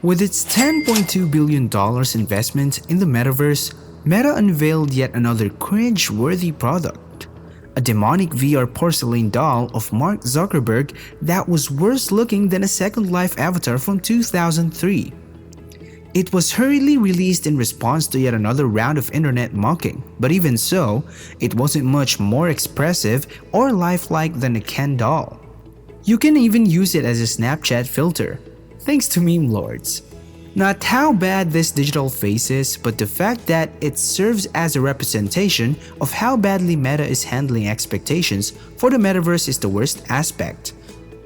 With its $10.2 billion investment in the metaverse, Meta unveiled yet another cringe-worthy product. A demonic VR porcelain doll of Mark Zuckerberg that was worse looking than a Second Life avatar from 2003. It was hurriedly released in response to yet another round of internet mocking, but even so, it wasn't much more expressive or lifelike than a Ken doll. You can even use it as a Snapchat filter, thanks to meme lords. Not how bad this digital face is, but the fact that it serves as a representation of how badly Meta is handling expectations for the metaverse is the worst aspect.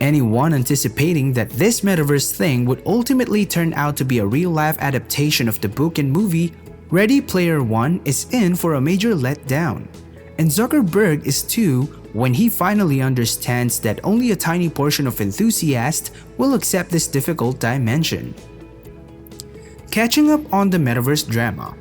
Anyone anticipating that this metaverse thing would ultimately turn out to be a real-life adaptation of the book and movie Ready Player One is in for a major letdown. And Zuckerberg is too when he finally understands that only a tiny portion of enthusiasts will accept this difficult dimension. Catching up on the metaverse drama.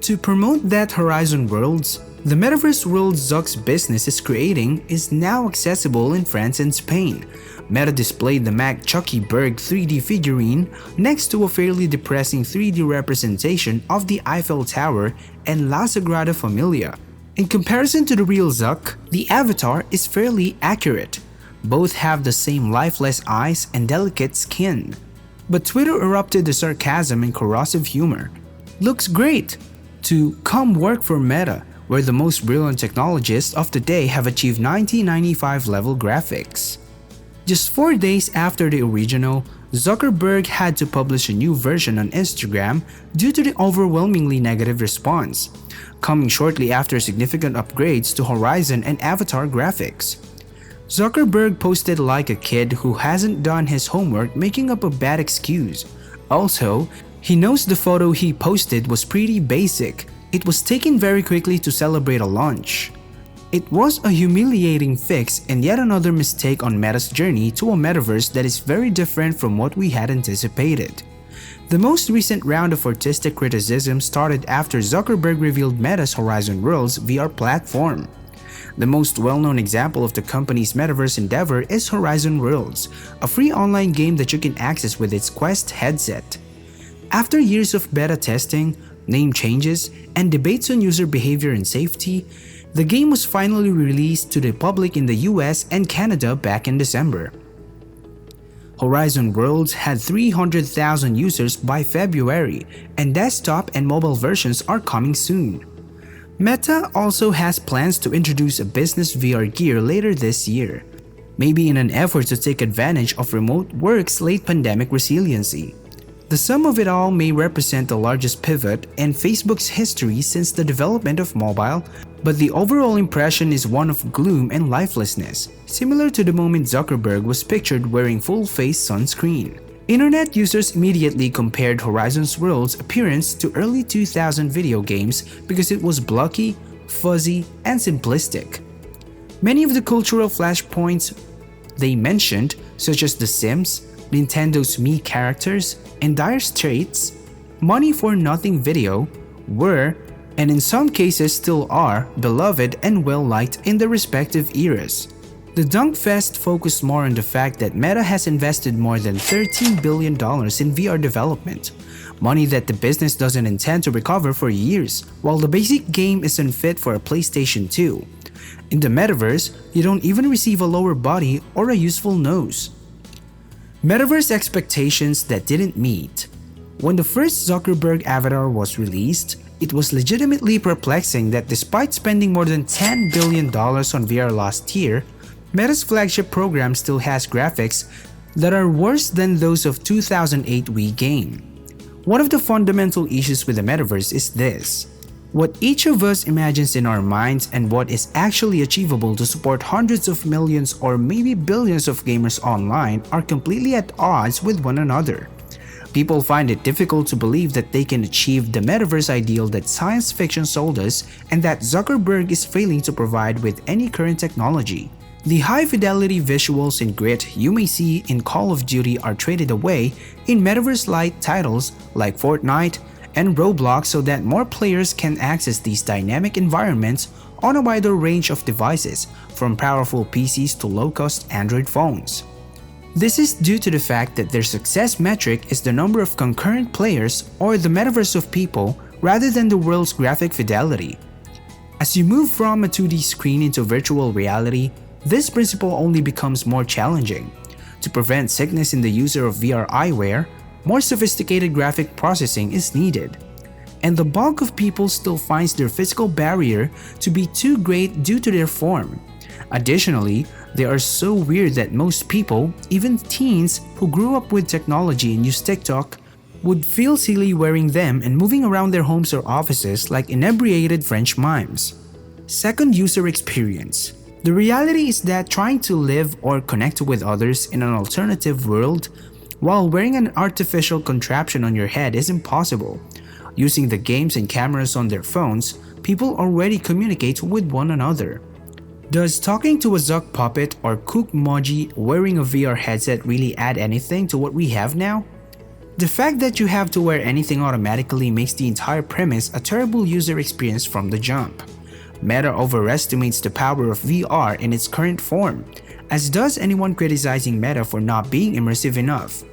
To promote that Horizon Worlds, the metaverse world Zuck's business is creating is now accessible in France and Spain. Meta displayed the Mac Zuckerberg 3D figurine next to a fairly depressing 3D representation of the Eiffel Tower and La Sagrada Familia. In comparison to the real Zuck, the avatar is fairly accurate. Both have the same lifeless eyes and delicate skin. But Twitter erupted the sarcasm and corrosive humor. Looks great! To come work for Meta, where the most brilliant technologists of the day have achieved 1995 level graphics. Just 4 days after the original, Zuckerberg had to publish a new version on Instagram due to the overwhelmingly negative response, coming shortly after significant upgrades to Horizon and Avatar graphics. Zuckerberg posted like a kid who hasn't done his homework, making up a bad excuse. Also, he knows the photo he posted was pretty basic. It was taken very quickly to celebrate a launch. It was a humiliating fix and yet another mistake on Meta's journey to a metaverse that is very different from what we had anticipated. The most recent round of artistic criticism started after Zuckerberg revealed Meta's Horizon Worlds VR platform. The most well-known example of the company's metaverse endeavor is Horizon Worlds, a free online game that you can access with its Quest headset. After years of beta testing, name changes, and debates on user behavior and safety, the game was finally released to the public in the US and Canada back in December. Horizon Worlds had 300,000 users by February, and desktop and mobile versions are coming soon. Meta also has plans to introduce a business VR gear later this year, maybe in an effort to take advantage of remote work's late pandemic resiliency. The sum of it all may represent the largest pivot in Facebook's history since the development of mobile, but the overall impression is one of gloom and lifelessness, similar to the moment Zuckerberg was pictured wearing full-face sunscreen. Internet users immediately compared Horizon Worlds' appearance to early 2000 video games because it was blocky, fuzzy, and simplistic. Many of the cultural flashpoints they mentioned, such as The Sims, Nintendo's Mii characters, and Dire Straits' Money for Nothing video, were, and in some cases still are, beloved and well-liked in their respective eras. The Dunkfest focused more on the fact that Meta has invested more than $13 billion in VR development, money that the business doesn't intend to recover for years, while the basic game is unfit for a PlayStation 2. In the metaverse, you don't even receive a lower body or a useful nose. Metaverse expectations that didn't meet. When the first Zuckerberg avatar was released, it was legitimately perplexing that despite spending more than $10 billion on VR last year, Meta's flagship program still has graphics that are worse than those of 2008 Wii game. One of the fundamental issues with the metaverse is this: what each of us imagines in our minds and what is actually achievable to support hundreds of millions or maybe billions of gamers online are completely at odds with one another. People find it difficult to believe that they can achieve the metaverse ideal that science fiction sold us and that Zuckerberg is failing to provide with any current technology. The high-fidelity visuals and grit you may see in Call of Duty are traded away in metaverse-like titles like Fortnite and Roblox so that more players can access these dynamic environments on a wider range of devices, from powerful PCs to low-cost Android phones. This is due to the fact that their success metric is the number of concurrent players or the metaverse of people rather than the world's graphic fidelity. As you move from a 2D screen into virtual reality, this principle only becomes more challenging. To prevent sickness in the user of VR eyewear, more sophisticated graphic processing is needed. And the bulk of people still finds their physical barrier to be too great due to their form. Additionally, they are so weird that most people, even teens who grew up with technology and use TikTok, would feel silly wearing them and moving around their homes or offices like inebriated French mimes. Second, user experience. The reality is that trying to live or connect with others in an alternative world while wearing an artificial contraption on your head is impossible. Using the games and cameras on their phones, people already communicate with one another. Does talking to a Zuck puppet or Cook Moji wearing a VR headset really add anything to what we have now? The fact that you have to wear anything automatically makes the entire premise a terrible user experience from the jump. Meta overestimates the power of VR in its current form, as does anyone criticizing Meta for not being immersive enough.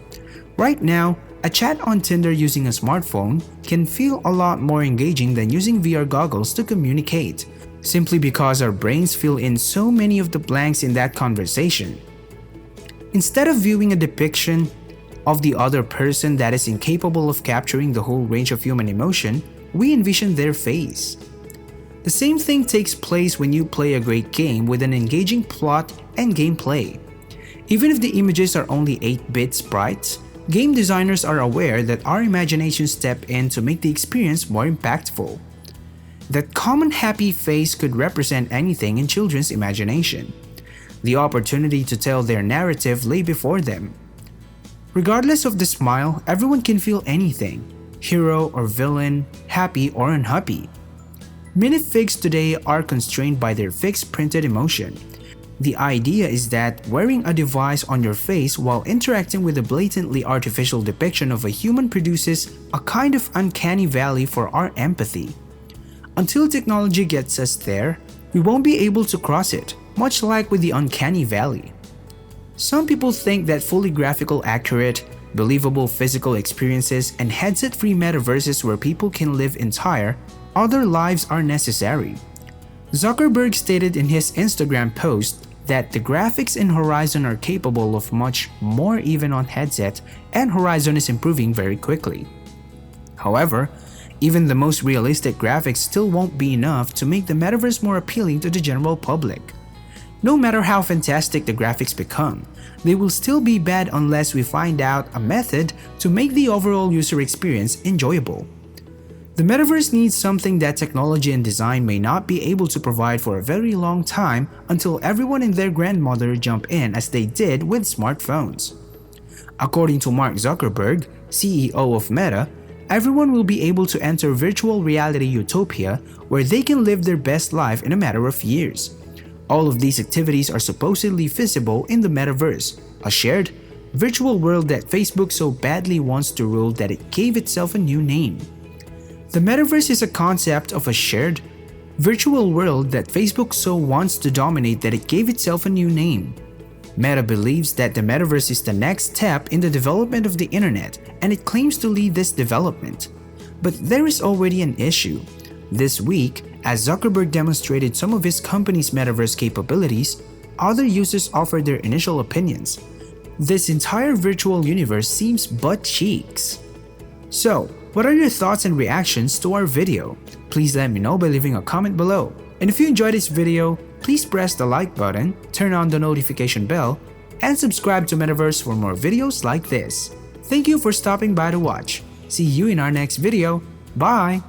Right now, a chat on Tinder using a smartphone can feel a lot more engaging than using VR goggles to communicate, simply because our brains fill in so many of the blanks in that conversation. Instead of viewing a depiction of the other person that is incapable of capturing the whole range of human emotion, we envision their face. The same thing takes place when you play a great game with an engaging plot and gameplay. Even if the images are only 8-bit sprites, game designers are aware that our imaginations step in to make the experience more impactful. That common happy face could represent anything in children's imagination. The opportunity to tell their narrative lay before them. Regardless of the smile, everyone can feel anything, hero or villain, happy or unhappy. Minifigs today are constrained by their fixed printed emotion. The idea is that wearing a device on your face while interacting with a blatantly artificial depiction of a human produces a kind of uncanny valley for our empathy. Until technology gets us there, we won't be able to cross it, much like with the uncanny valley. Some people think that fully graphical accurate, believable physical experiences and headset-free metaverses where people can live entire, other lives are necessary. Zuckerberg stated in his Instagram post that the graphics in Horizon are capable of much more even on headset, and Horizon is improving very quickly. However, even the most realistic graphics still won't be enough to make the metaverse more appealing to the general public. No matter how fantastic the graphics become, they will still be bad unless we find out a method to make the overall user experience enjoyable. The metaverse needs something that technology and design may not be able to provide for a very long time until everyone and their grandmother jump in as they did with smartphones. According to Mark Zuckerberg, CEO of Meta, everyone will be able to enter virtual reality utopia where they can live their best life in a matter of years. All of these activities are supposedly feasible in the metaverse, a shared, virtual world that Facebook so badly wants to rule that it gave itself a new name. The metaverse is a concept of a shared, virtual world that Facebook so wants to dominate that it gave itself a new name. Meta believes that the metaverse is the next step in the development of the internet, and it claims to lead this development. But there is already an issue. This week, as Zuckerberg demonstrated some of his company's metaverse capabilities, other users offered their initial opinions. This entire virtual universe seems butt cheeks. So, what are your thoughts and reactions to our video? Please let me know by leaving a comment below. And if you enjoyed this video, please press the like button, turn on the notification bell, and subscribe to Metaverse for more videos like this. Thank you for stopping by to watch. See you in our next video. Bye!